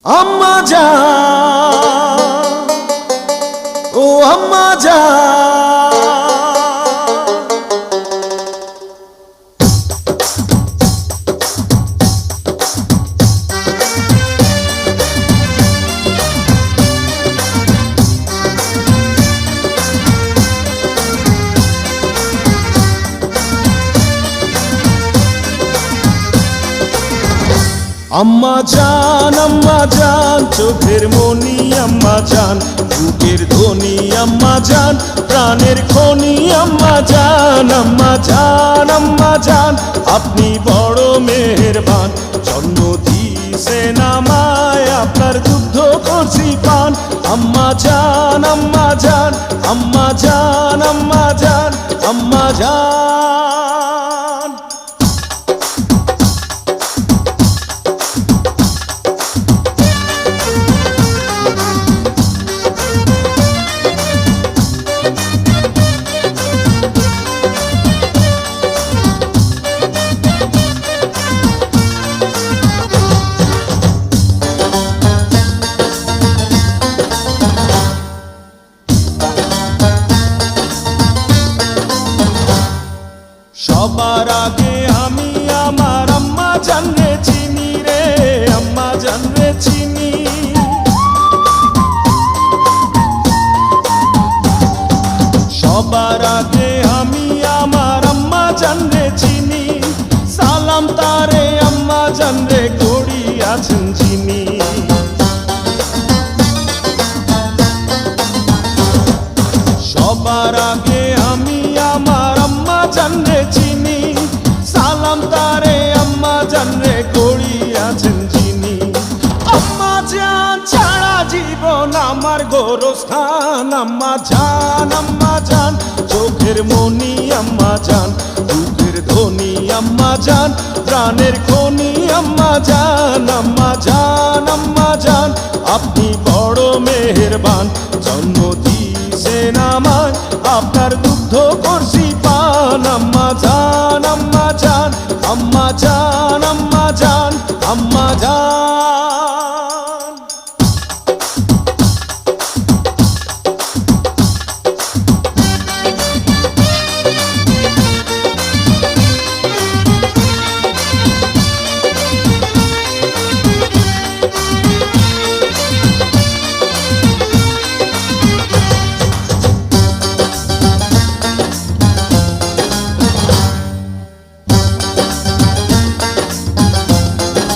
আম্মা জান, ও আম্মা জান, আম্মা জান চোখের মনি আম্মা জান, বুকের ধ্বনি আম্মা জান, প্রাণের খনি আম্মা জান। আম্মা জান, আম্মা জান, আপনি বড় মেহেরবান, জন্ম দিয়েছেন আমায়, আপনার দুগ্ধ করছি পান। আম্মা জান, আম্মা জান, আম্মা জান, আম্মা জান, আম্মা জান। সবার আগে আমি আমার আম্মা জানরে চিনি রে, আম্মা জানরে চিনি। সবার আগে আমি আমার আম্মা জানরে চিনি, সালাম তারে আম্মা জানরে করিয়াছেন চিনি। সবার আগে আমি আমার আম্মা জানরে চিনি, সালাম তারে আম্মা জানরে করিয়াছেন চিনি। আম্মা জান ছাড়া জীবন আমার গোরস্থান। আম্মা জান, আম্মা জান, চোখের মনি আম্মা জান, বুকের ধ্বনি আম্মা জান, প্রাণের খনি আম্মা জান। আম্মা জান, আম্মা জান, আপনি বড় মেহেরবান, জন্ম দিয়েছেন আমায়, আপনার দুগ্ধ করছি পান। আম্মা জান, আম্মা জান, আম্মা জান, আম্মা জান, আম্মা জান।